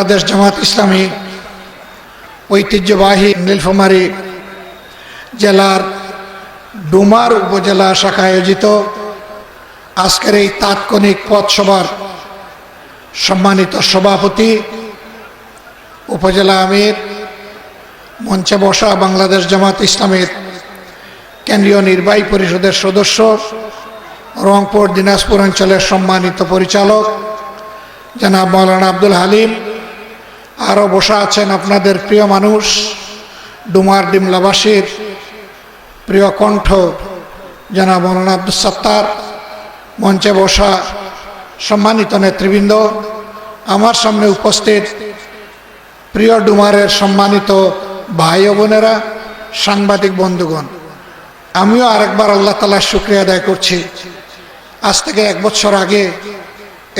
বাংলাদেশ জামাত ইসলামী ঐতিহ্যবাহী নীলফামারী জেলার ডুমার উপজেলা শাখা আয়োজিত আজকের এই তাৎক্ষণিক পথসভার সম্মানিত সভাপতি, উপজেলা আমির, মঞ্চে বসা বাংলাদেশ জামাত ইসলামের কেন্দ্রীয় নির্বাহী পরিষদের সদস্য, রংপুর দিনাজপুর অঞ্চলের সম্মানিত পরিচালক জনাব মাওলানা আব্দুল হালিম, আরও বসা আছেন আপনাদের প্রিয় মানুষ, ডুমার ডিমলাবাসীর প্রিয় কণ্ঠ জনাব মাওলানা আব্দুল সত্তার, মঞ্চে বসা সম্মানিত নেতৃবৃন্দ, আমার সামনে উপস্থিত প্রিয় ডুমারের সম্মানিত ভাই ও বোনেরা, সাংবাদিক বন্ধুগণ, আমিও আরেকবার আল্লাহ তাআলার শুকরিয়া আদায় করছি। আজ থেকে 1 বছর আগে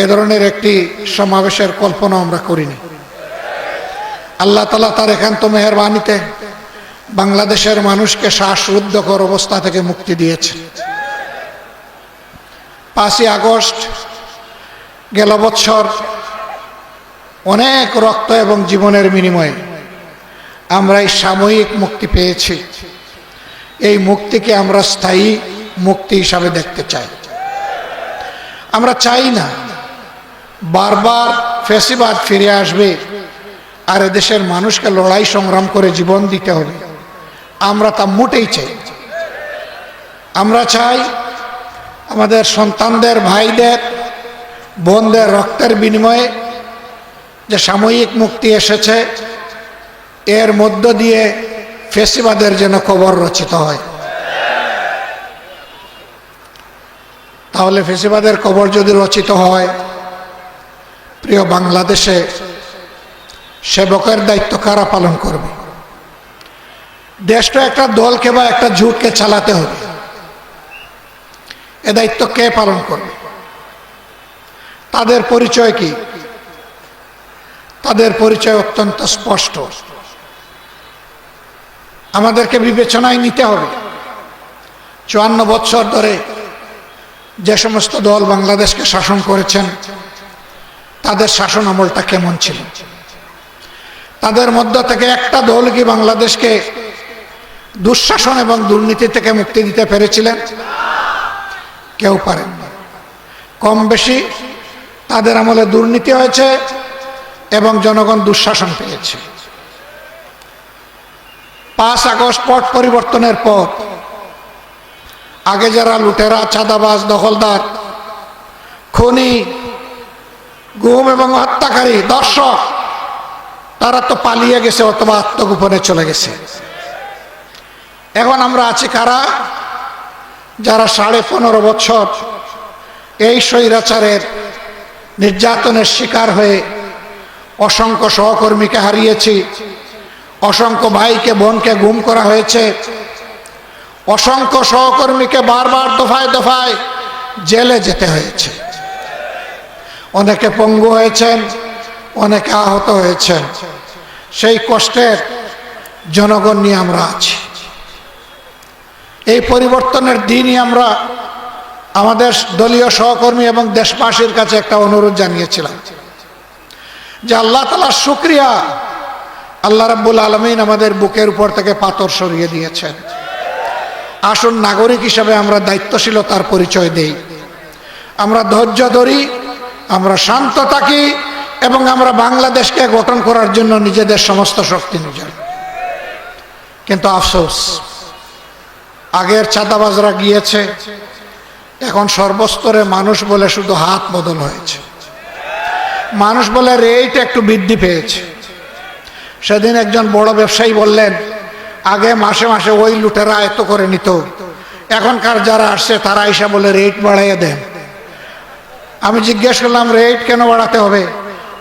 এ ধরনের একটি সমাবেশের কল্পনা আমরা করিনি। আল্লাহ তাআলা তার একান্ত মেহেরবানিতে বাংলাদেশের মানুষকে শ্বাসরুদ্ধকর অবস্থা থেকে মুক্তি দিয়েছে। 5ই আগস্ট গেল বছর অনেক রক্ত এবং জীবনের বিনিময়ে আমরা এই সাময়িক মুক্তি পেয়েছি। এই মুক্তিকে আমরা স্থায়ী মুক্তি হিসাবে দেখতে চাই। আমরা চাই না বারবার ফ্যাসিবাদ ফিরে আসবে আর এদেশের মানুষকে লড়াই সংগ্রাম করে জীবন দিতে হবে। আমরা তা মোটেই চাই। আমরা চাই আমাদের সন্তানদের, ভাইদের, বোনদের রক্তের বিনিময়ে যে সাময়িক মুক্তি এসেছে, এর মধ্য দিয়ে ফ্যাসিবাদের যেন কবর রচিত হয়। তাহলে ফ্যাসিবাদের কবর যদি রচিত হয়, প্রিয় বাংলাদেশে সেবকের দায়িত্ব কারা পালন করবে? দেশটা একটা দলকে বা একটা জোটকে চালাতে হবে। এ দায়িত্ব কে পালন করবে? তাদের পরিচয় কি? তাদের পরিচয় অত্যন্ত স্পষ্ট। আমাদেরকে বিবেচনায় নিতে হবে 54 বছর ধরে যে সমস্ত দল বাংলাদেশকে শাসন করেছেন, তাদের শাসন আমলটা কেমন ছিল? তাদের মধ্য থেকে একটা দল কি বাংলাদেশকে দুঃশাসন এবং দুর্নীতি থেকে মুক্তি দিতে পেরেছিলেন? কেউ পারেন না। কম বেশি তাদের আমলে দুর্নীতি হয়েছে এবং জনগণ দুঃশাসন পেয়েছে। 5 আগস্ট পট পরিবর্তনের পর আগে যারা লুটেরা, চাঁদাবাজ, দখলদার, খুনি, গুম এবং হত্যাকারী, দর্শক, তারা তো পালিয়ে গেছে অথবা আত্মগোপনে চলে গেছে। এখন আমরা আছি কারা? যারা 15.5 বছর এই স্বৈরাচারের নির্যাতনের শিকার হয়ে অসংখ্য সহকর্মীকে হারিয়েছি, অসংখ্য ভাইকে বোনকে গুম করা হয়েছে, অসংখ্য সহকর্মীকে বারবার দফায় দফায় জেলে যেতে হয়েছে, অনেকে পঙ্গু হয়েছেন, অনেকে আহত হয়েছেন। সেই কষ্টের জনগণ নিয়ে আমরা আছি। এই পরিবর্তনের দিনই আমরা আমাদের দলীয় সহকর্মী এবং দেশবাসীর কাছে একটা অনুরোধ জানিয়েছিলাম যে আল্লাহ তাআলার শুকরিয়া, আল্লাহ রাব্বুল আলামিন আমাদের বুকের উপর থেকে পাথর সরিয়ে দিয়েছেন। আসুন নাগরিক হিসাবে আমরা দায়িত্বশীলতার পরিচয় দেই, আমরা ধৈর্য ধরি, আমরা শান্ত থাকি এবং আমরা বাংলাদেশকে গঠন করার জন্য নিজেদের সমস্ত শক্তি নিয়ে। কিন্তু আফসোস, আগের চাঁদাবাজরা গিয়েছে, এখন সর্বস্তরে মানুষ বলে শুধু হাত বদল হয়েছে। মানুষ বলে রেট একটু বৃদ্ধি পেয়েছে। সেদিন একজন বড় ব্যবসায়ী বললেন, আগে মাসে মাসে ওই লুটেরা এত করে নিত, এখনকার যারা আসছে তারা এসে বলে রেট বাড়াইয়ে দেন। আমি জিজ্ঞেস করলাম, রেট কেন বাড়াতে হবে?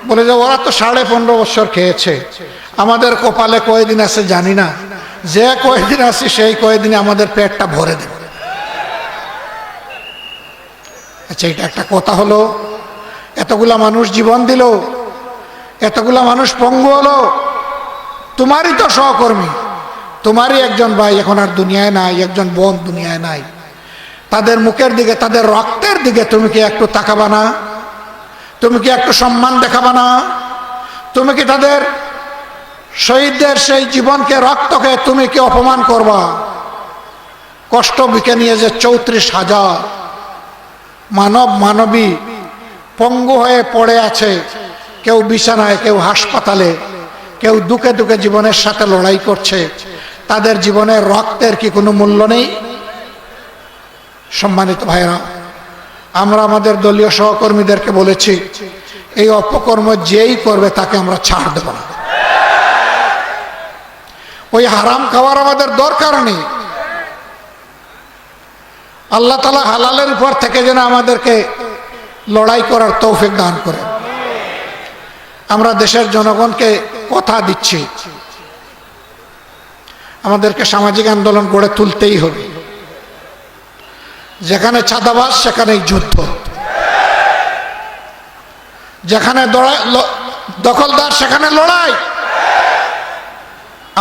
বলে যে ওরা তো 15.5 বছর খেয়েছে, আমাদের কপালে কয়দিন আছে জানি না, যে কয়দিন আছে সেই কয়দিনে আমাদের পেটটা ভরে দেবে। আচ্ছা, এটা একটা কথা হলো? এতগুলা মানুষ জীবন দিল, এতগুলা মানুষ পঙ্গু হলো, তোমারই তো সহকর্মী, তোমারই একজন ভাই এখন আর দুনিয়ায় নাই, একজন বোন দুনিয়ায় নাই। তাদের মুখের দিকে, তাদের রক্তের দিকে তুমি কি একটু তাকাবা না? তুমি কি একটু সম্মান দেখাবা না? তুমি কি তাদের শহীদদের সেই জীবনকে, রক্তকে তুমি কি অপমান করবা? কষ্ট বিকে নিয়ে যে 34,000 মানব মানবী পঙ্গু হয়ে পড়ে আছে, কেউ বিছানায়, কেউ হাসপাতালে, কেউ দুঃখে দুঃখে জীবনের সাথে লড়াই করছে, তাদের জীবনের রক্তের কি কোনো মূল্য নেই? সম্মানিত ভাইরা, আমরা আমাদের দলীয় সহকর্মীদেরকে বলেছি, এই অপকর্ম যেই করবে তাকে আমরা ছাড় দেব না। ওই হারাম খাওয়ার আমাদের দরকার নেই। আল্লাহ তাআলা হালালের উপর থেকে যেন আমাদেরকে লড়াই করার তৌফিক দান করেন। আমরা দেশের জনগণকে কথা দিচ্ছি, আমাদেরকে সামাজিক আন্দোলন গড়ে তুলতেই হবে। যেখানে চাঁদাবাজ সেখানেই যুদ্ধ, যেখানে দখলদার সেখানে লড়াই।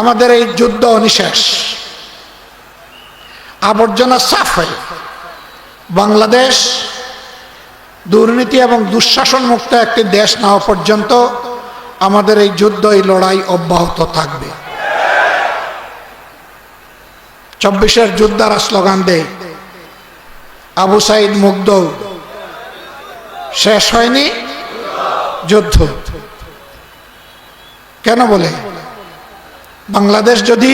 আমাদের এই যুদ্ধ অনিশেষ। আবর্জনা সাফ হয়ে বাংলাদেশ দুর্নীতি এবং দুঃশাসন মুক্ত একটি দেশ না হওয়া পর্যন্ত আমাদের এই যুদ্ধ, এই লড়াই অব্যাহত থাকবে। 24-এর যোদ্ধারা স্লোগান দেয়, আবু সাইদ মুগ্ধ, শেষ হয়নি যুদ্ধ। কেন বলে? বাংলাদেশ যদি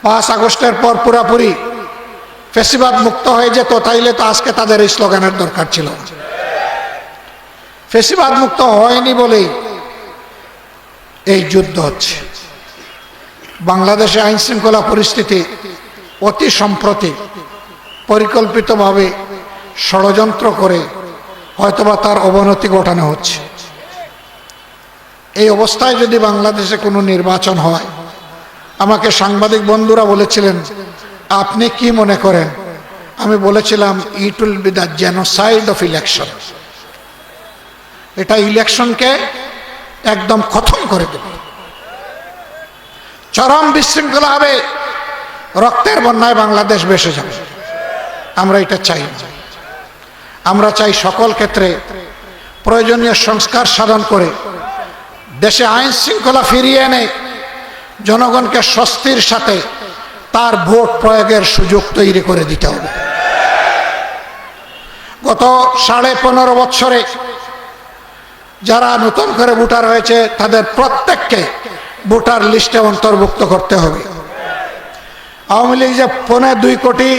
5 আগস্টের পর পুরাপুরি ফ্যাসিবাদ মুক্ত হয়ে যেত, তাইলে তো আজকে তাদের এই স্লোগানের দরকার ছিল না। ফ্যাসিবাদ মুক্ত হয়নি বলেই এই যুদ্ধ হচ্ছে। বাংলাদেশে আইন শৃঙ্খলা পরিস্থিতি অতি সম্প্রতি পরিকল্পিতভাবে ষড়যন্ত্র করে হয়তোবা তার অবনতি ঘটানো হচ্ছে। এই অবস্থায় যদি বাংলাদেশে কোনো নির্বাচন হয়, আমাকে সাংবাদিক বন্ধুরা বলেছিলেন, আপনি কি মনে করেন? আমি বলেছিলাম, it will be the genocide of election. এটা ইলেকশনকে একদম খতম করে দেবে, চরম বিশৃঙ্খলা হবে, রক্তের বন্যায় বাংলাদেশ ভেসে যাবে। আমরা এটা চাই না। আমরা চাই সকল ক্ষেত্রে প্রয়োজনীয় সংস্কার সাধন করে দেশে আইন শৃঙ্খলা ফিরিয়ে এনে জনগণকে স্বস্তির সাথে তার ভোট প্রয়োগের সুযোগ তৈরি করে দিতে হবে। গত 15.5 বছরে যারা নতুন করে ভোটার হয়েছে, তাদের প্রত্যেককে ভোটার লিস্টে অন্তর্ভুক্ত করতে হবে। আওয়ামী লীগ যে 2.25 কোটি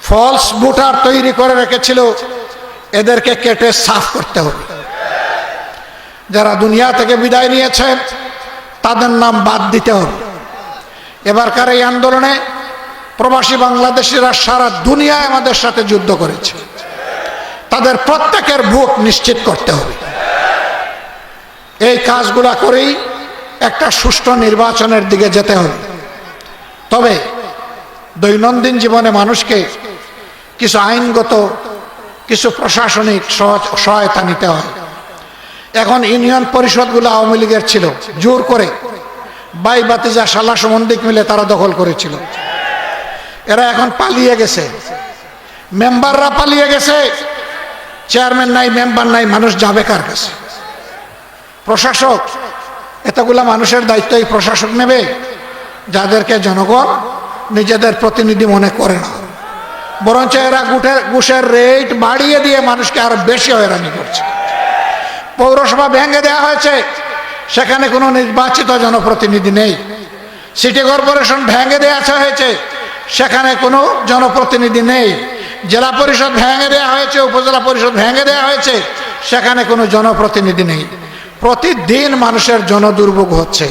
ফলস ভোটার তৈরি করে রেখেছিল, এদেরকে কেটে সাফ করতে হবে। যারা দুনিয়া থেকে বিদায় নিয়েছেন, তাদের নাম বাদ দিতে হবে। এবারকার এই আন্দোলনে প্রবাসী বাংলাদেশিরা সারা দুনিয়ায় আমাদের সাথে যুদ্ধ করেছে, তাদের প্রত্যেকের ভোট নিশ্চিত করতে হবে। এই কাজগুলা করেই একটা সুষ্ঠু নির্বাচনের দিকে যেতে হবে। তবে দৈনন্দিন জীবনে মানুষকে কিছু আইনগত, কিছু প্রশাসনিক সহায়তা নিতে হয়। এখন ইউনিয়ন পরিষদগুলো আওয়ামী লীগের ছিল, জোর করে ভাই ভাতিজা শালা সম্বন্ধিক মিলে তারা দখল করেছিল। এরা এখন পালিয়ে গেছে, মেম্বাররা পালিয়ে গেছে, চেয়ারম্যান নাই, মেম্বার নাই, মানুষ যাবে কার কাছে? প্রশাসক, এতগুলা মানুষের দায়িত্ব এই প্রশাসক নেবে, যাদেরকে জনগণ নিজেদের প্রতিনিধি মনে করে না, বরঞ্চ এরা ঘুষের রেট বাড়িয়ে দিয়ে মানুষকে আরো বেশি হয়রানি করছে। পৌরসভা ভেঙে দেওয়া হয়েছে, সেখানে কোনো নির্বাচিত জনপ্রতিনিধি নেই। সিটি কর্পোরেশন ভেঙে দেওয়া হয়েছে, সেখানে কোনো জনপ্রতিনিধি নেই। জেলা পরিষদ ভেঙে দেওয়া হয়েছে, উপজেলা পরিষদ ভেঙে দেওয়া হয়েছে, সেখানে কোনো জনপ্রতিনিধি নেই। প্রতিদিন মানুষের জনদুর্ভোগ হচ্ছে।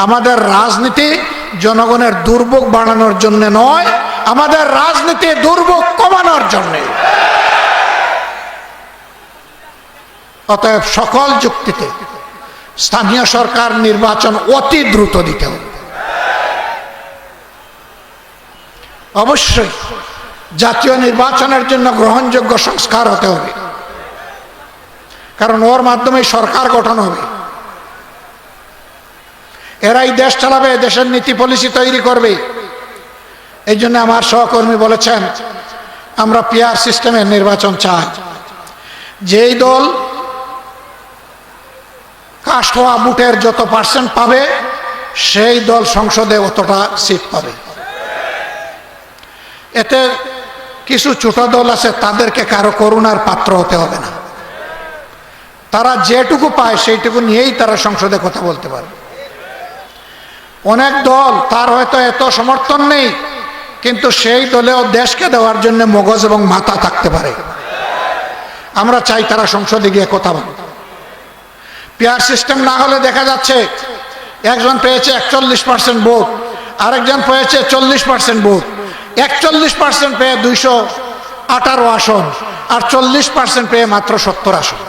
আমাদের রাজনীতি জনগণের দুর্ভোগ বাড়ানোর জন্য নয়, আমাদের রাজনীতি দুর্ভোগ কমানোর জন্য। অতএব সকল যুক্তিতে স্থানীয় সরকার নির্বাচন অতি দ্রুত দিতে হবে। অবশ্যই জাতীয় নির্বাচনের জন্য গ্রহণযোগ্য সংস্কার হতে হবে, কারণ ওর মাধ্যমে সরকার গঠন হবে। এরাই দেশ চালাবে, দেশের নীতি পলিসি তৈরি করবে। এই জন্য আমার সহকর্মী বলেছেন, আমরা পিআর সিস্টেমের নির্বাচন চাই। যেই দল কাস্ট হওয়া বুটের যত পার্সেন্ট পাবে সেই দল সংসদে অতটা সিট পাবে। এতে কিছু ছোট দল আছে, তাদেরকে কারো করুণার পাত্র হতে হবে না। তারা যেটুকু পায় সেইটুকু নিয়েই তারা সংসদে কথা বলতে পারে। অনেক দল তার হয়তো এত সমর্থন নেই, কিন্তু সেই দলেও দেশকে দেওয়ার জন্য মগজ এবং মাথা থাকতে পারে। আমরা চাই তারা সংসদে গিয়ে কথা বলে। পিয়ার সিস্টেম না হলে দেখা যাচ্ছে একজন পেয়েছে 41% ভোট, আরেকজন পেয়েছে 40% ভোট। 41% পেয়ে 218 আসন, আর 40% পেয়ে মাত্র 70 আসন।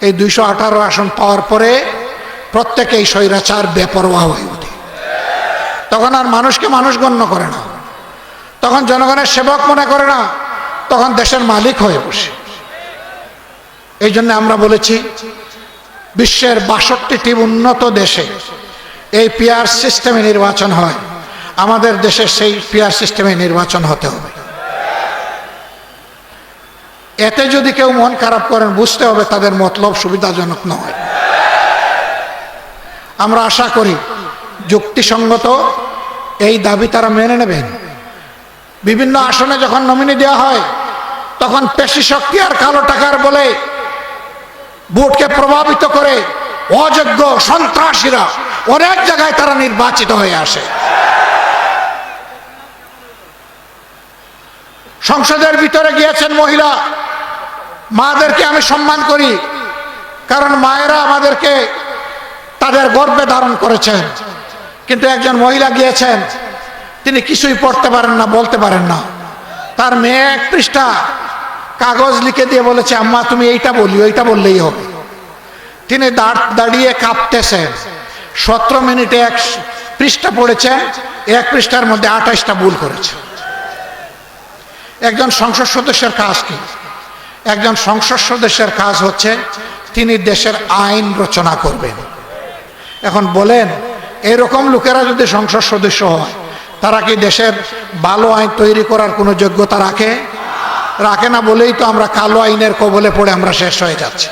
এই 218 আসন পাওয়ার পরে প্রত্যেকেই স্বৈরাচার বেপরোয়া হয়ে ওঠে। তখন আর মানুষকে মানুষ গণ্য করে না, তখন জনগণের সেবক মনে করে না, তখন দেশের মালিক হয়ে বসে। এই জন্য আমরা বলেছি বিশ্বের 62টি উন্নত দেশে এই পিয়ার সিস্টেমে নির্বাচন হয়, আমাদের দেশের সেই পিয়ার সিস্টেমে নির্বাচন হতে হবে। এতে যদি কেউ মন খারাপ করেন, বুঝতে হবে তাদের মতলব সুবিধাজনক নয়। আমরা আশা করি যুক্তিসঙ্গত এই দাবি তারা মেনে নেবেন। বিভিন্ন আসনে যখন নমিনি দেওয়া হয়, তখন পেশি শক্তি আর কালো টাকার বলে ভোটকে প্রভাবিত করে অযোগ্য সন্ত্রাসীরা অনেক জায়গায় তারা নির্বাচিত হয়ে আসে। সংসদের ভিতরে গিয়েছেন মহিলা, মাদেরকে আমি সম্মান করি, কারণ মায়েরা আমাদেরকে তাদের গর্ভে ধারণ করেছেন। কিন্তু একজন মহিলা গিয়েছেন, তিনি কিছুই পড়তে পারেন না, বলতে পারেন না। তার মেয়ে 1 পৃষ্ঠা কাগজ লিখে দিয়ে বলেছে, আম্মা তুমি এইটা বলিও, এইটা বললেই হবে। তিনি দাঁড়িয়ে কাঁপতেছেন। 17 মিনিটে 1 পৃষ্ঠা পড়েছেন, 1 পৃষ্ঠার মধ্যে 28টা ভুল করেছে। একজন সংসদ সদস্যের কাজ কি? একজন সংসদ সদস্যের কাজ হচ্ছে তিনি দেশের আইন রচনা করবেন। এখন বলেন, এরকম লোকেরা যদি সংসদ সদস্য হয়, তারা কি দেশের ভালো আইন তৈরি করার কোনো যোগ্যতা রাখে? রাখে না বলেই তো আমরা কালো আইনের কবলে পড়ে আমরা শেষ হয়ে যাচ্ছি।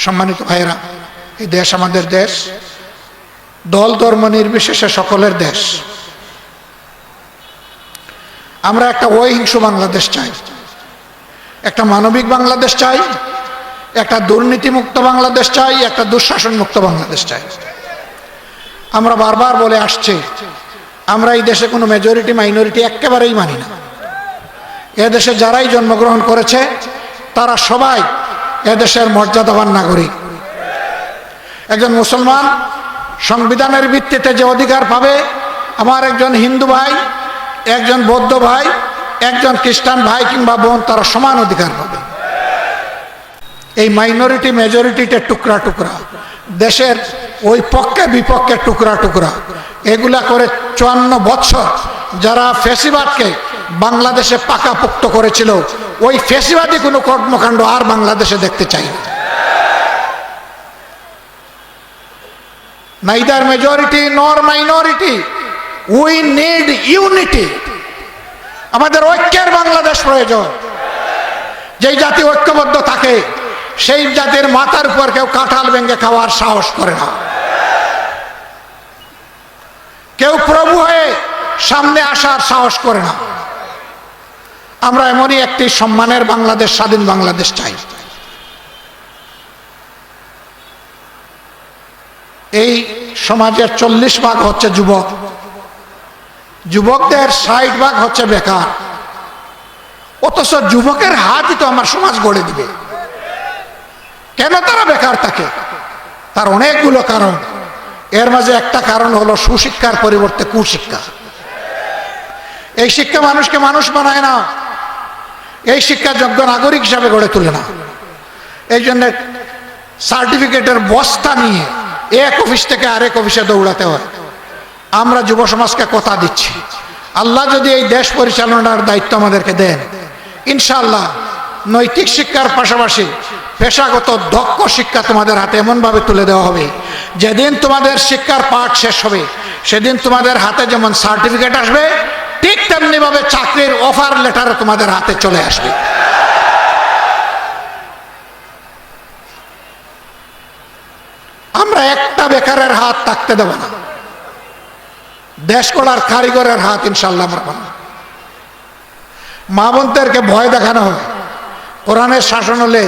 সম্মানিত ভাইয়েরা, এই দেশ আমাদের দেশ, দল ধর্ম নির্বিশেষে সকলের দেশ। আমরা একটা অহিংস বাংলাদেশ চাই, একটা মানবিক বাংলাদেশ চাই, একটা দুর্নীতিমুক্ত বাংলাদেশ চাই, একটা দুঃশাসন মুক্ত বাংলাদেশ চাই। আমরা বারবার বলে আসছি, আমরা এই দেশে কোনো মেজরিটি মাইনরিটি একেবারেই মানি না। এদেশে যারাই জন্মগ্রহণ করেছে তারা সবাই এদেশের মর্যাদাবান নাগরিক। একজন মুসলমান সংবিধানের ভিত্তিতে যে অধিকার পাবে, আমার একজন হিন্দু ভাই, একজন বৌদ্ধ ভাই, একজন খ্রিস্টান ভাই কিংবা বোন, তারা সমান অধিকার পাবে। এই মাইনরিটি মেজরিটিতে টুকরা টুকরা, দেশের ওই পক্ষে বিপক্ষে টুকরা টুকরা, এগুলা করে 54 বছর যারা ফ্যাসিবাদকে বাংলাদেশে পাকাপোক্ত করেছিল, ওই ফ্যাসিবাদী কোনো কর্মকাণ্ড আর বাংলাদেশে দেখতে চাই না। neither majority nor minority, we need unity. আমাদের ঐক্যের বাংলাদেশ প্রয়োজন। যেই জাতি ঐক্যবদ্ধ থাকে, সেই জাতির মাথার উপর কেউ কাঁঠাল ভেঙে খাওয়ার সাহস করে না। কেউ প্রভু হয়ে সামনে আসার সাহস করে না। আমরা এমনই একটি সম্মানের বাংলাদেশ, স্বাধীন বাংলাদেশ চাই। এই সমাজের 40% হচ্ছে যুবক, যুবকদের 60% হচ্ছে বেকার। অথচ যুবকের হাতই তো আমার সমাজ গড়ে দিবে। কেন তারা বেকার থাকে? তার অনেকগুলো কারণ। এর মাঝে একটা কারণ হলো সুশিক্ষার পরিবর্তে কুশিক্ষা। এই শিক্ষা মানুষকে মানুষ বানায় না, এই শিক্ষা যোগ্য নাগরিক হিসাবে গড়ে তোলে না। এই জন্য সার্টিফিকেটের বস্তা নিয়ে এক অফিস থেকে আরেক অফিসে দৌড়াতে হয়। আমরা যুব সমাজকে কথা দিচ্ছি, আল্লাহ যদি এই দেশ পরিচালনার দায়িত্ব আমাদেরকে দেন, ইনশাআল্লাহ নৈতিক শিক্ষার পাশাপাশি পেশাগত দক্ষ শিক্ষা তোমাদের হাতে এমনভাবে তুলে দেওয়া হবে, যেদিন তোমাদের শিক্ষার পাঠ শেষ হবে সেদিন তোমাদের হাতে যেমন সার্টিফিকেট আসবে, ঠিক তেমনি ভাবে চাকরির অফার লেটার তোমাদের হাতে চলে আসবে। আমরা একটা বেকারের হাত থাকতে দেব না, দেশ গড়ার কারিগরের হাত ইনশাল্লাহ আমরা পাবো। মা বোনদেরকে ভয় দেখানো হয়, কোরআনের শাসন হলে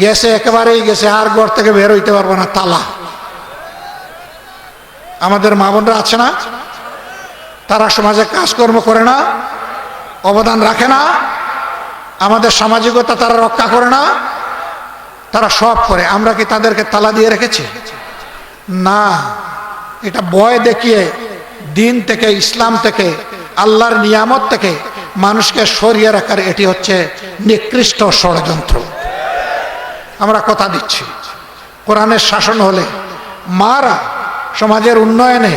গেছে, একেবারেই গেছে, আর ঘর থেকে বের হইতে পারবো না, তালা। আমাদের মা বোনরা আছে না, তারা সমাজে কাজকর্ম করে না, অবদান রাখে না, আমাদের সামাজিকতা তারা রক্ষা করে না, তারা সব করে। আমরা কি তাদেরকে তালা দিয়ে রেখেছি? না, এটা ভয় দেখিয়ে দিন থেকে, ইসলাম থেকে, আল্লাহর নিয়ামত থেকে মানুষকে সরিয়ে রাখার এটি হচ্ছে নিকৃষ্ট ষড়যন্ত্র। আমরা কথা দিচ্ছি, কোরআনের শাসন হলে মারা সমাজের উন্নয়নে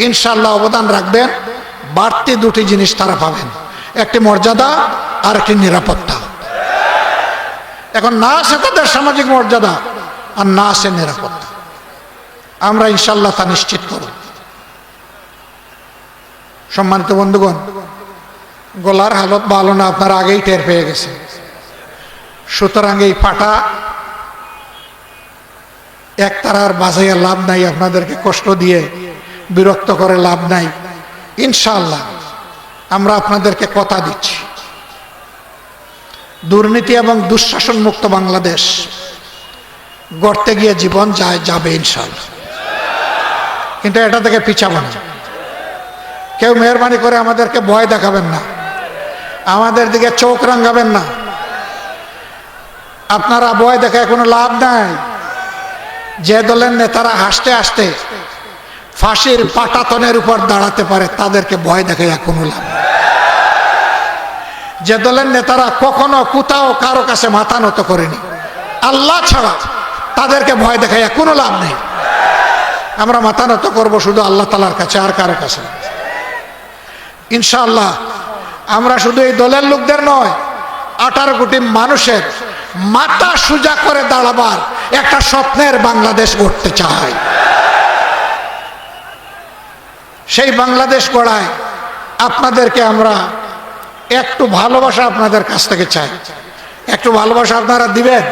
ইনশাল্লাহ অবদান রাখবেন। বাড়তি দুটি জিনিস তারা পাবেন, একটি মর্যাদা আর একটি নিরাপত্তা। এখন না আছে তাদের সামাজিক মর্যাদা, আর না আছে নিরাপত্তা। আমরা ইনশাল্লাহ তা নিশ্চিত করব। সম্মানিত বন্ধুগণ, গলার হালত ভালো না, আপনারা আগেই টের পেয়ে গেছে। সুতরাং এই পাটা একতারার বাজাইয়া লাভ নাই, আপনাদেরকে কষ্ট দিয়ে বিরক্ত করে লাভ নাই। ইনশাআল্লাহ আমরা আপনাদেরকে কথা দিচ্ছি, দুর্নীতি এবং দুঃশাসন মুক্ত বাংলাদেশ গড়তে গিয়ে জীবন যাবে ইনশাআল্লাহ। কিন্তু এটা থেকে পিছাবো না। কেউ মেহরবানি করে আমাদেরকে ভয় দেখাবেন না, আমাদের দিকে চোখ রাঙাবেন না। আপনারা ভয় দেখায় কোনো লাভ নাই। যে দলের নেতারা হাসতে হাসতে ফাঁসির পাটাতনের উপর দাঁড়াতে পারে, তাদেরকে ভয় দেখায় কোনো লাভ নেই। যে দলের নেতারা কখনো কোথাও কারো কাছে মাথা নত করেনি আল্লাহ ছাড়া, তাদেরকে ভয় দেখায় কোনো লাভ নেই। আমরা মাথা নত করবো শুধু আল্লাহ তাআলার কাছে, আর কারো কাছে। ইনশাআল্লাহ আমরা শুধু এই দলের লোকদের নয়, 18 কোটি মানুষের মাথা সোজা করে দাঁড়াবার একটা স্বপ্নের বাংলাদেশ গড়তে চাই। সেই বাংলাদেশ গড়ায় আপনাদেরকে আমরা একটু ভালোবাসা আপনাদের কাছ থেকে চাই। একটু ভালোবাসা আপনারা দিবেন?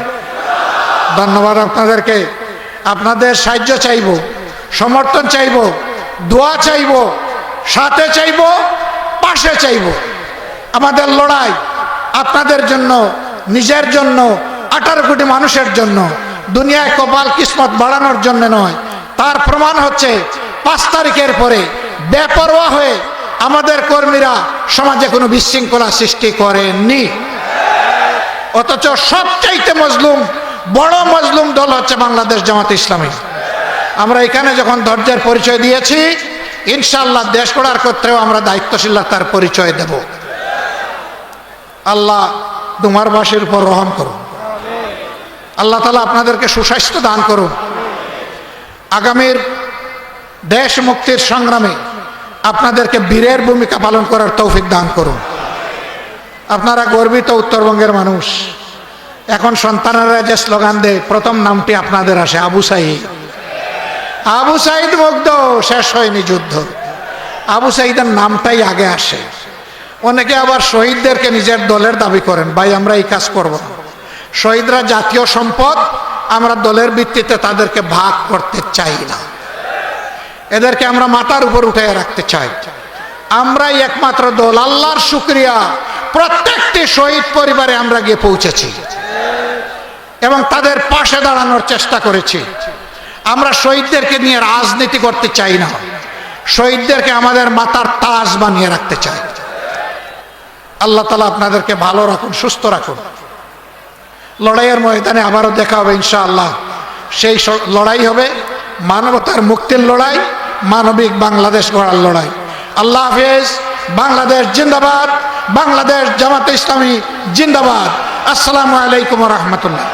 ধন্যবাদ আপনাদেরকে। আপনাদের সাহায্য চাইব, সমর্থন চাইব, দোয়া চাইব, সাথে চাইব, পাশে চাইব। আমাদের লড়াই আপনাদের জন্য, নিজের জন্য, 18 কোটি মানুষের জন্য, দুনিয়ায় কপাল কিসমত বাড়ানোর জন্য নয়। তার প্রমাণ হচ্ছে 5 তারিখের পরে বেপরোয়া হয়ে আমাদের কর্মীরা সমাজে কোনো বিশৃঙ্খলা সৃষ্টি করেননি। অথচ সবচাইতে মজলুম, বড় মজলুম দল হচ্ছে বাংলাদেশ জামাত ইসলামী। আমরা এখানে যখন ধৈর্যের পরিচয় দিয়েছি, ইনশাআল্লাহ দেশ গড়ার ক্ষেত্রেও আমরা দায়িত্বশীলতার পরিচয় দেব। আল্লাহ দুমারবাসীর উপর রহম করুন। আল্লাহ তাআলা আপনাদেরকে সুস্বাস্থ্য দান করুন। আগামীর দেশ মুক্তির সংগ্রামে আপনাদেরকে বীরের ভূমিকা পালন করার তৌফিক দান করুন। আপনারা গর্বিত উত্তরবঙ্গের মানুষ। এখন সন্তানেরা যে স্লোগান দেয়, প্রথম নামটি আপনাদের আসে, আবু সাঈদ। আবু সাঈদ মুগ্ধ, শেষ হয়নি যুদ্ধ। আবু সাঈদের নামটাই আগে আসে। অনেকে আবার শহীদদেরকে নিজের দলের দাবি করেন। ভাই, আমরা এই কাজ করব না। শহীদরা জাতীয় সম্পদ, আমরা দলের ভিত্তিতে তাদেরকে ভাগ করতে চাই না। এদেরকে আমরা মাথার উপর উঠে রাখতে চাই। আমরাই একমাত্র দল, আল্লাহর শুকরিয়া, প্রত্যেকটি শহীদ পরিবারে আমরা গিয়ে পৌঁছেছি এবং তাদের পাশে দাঁড়ানোর চেষ্টা করেছি। আমরা শহীদদেরকে নিয়ে রাজনীতি করতে চাই না, শহীদদেরকে আমাদের মাথার তাজ বানিয়ে রাখতে চাই। আল্লাহ তাআলা আপনাদেরকে ভালো রাখুন, সুস্থ রাখুন। লড়াইয়ের ময়দানে আবারও দেখা হবে ইনশাআল্লাহ। সেই লড়াই হবে মানবতার মুক্তির লড়াই, মানবিক বাংলাদেশ গড়ার লড়াই। আল্লাহ হাফেজ। বাংলাদেশ জিন্দাবাদ, বাংলাদেশ জামাতে ইসলামী জিন্দাবাদ। আসসালামু আলাইকুম ওয়া রাহমাতুল্লাহ।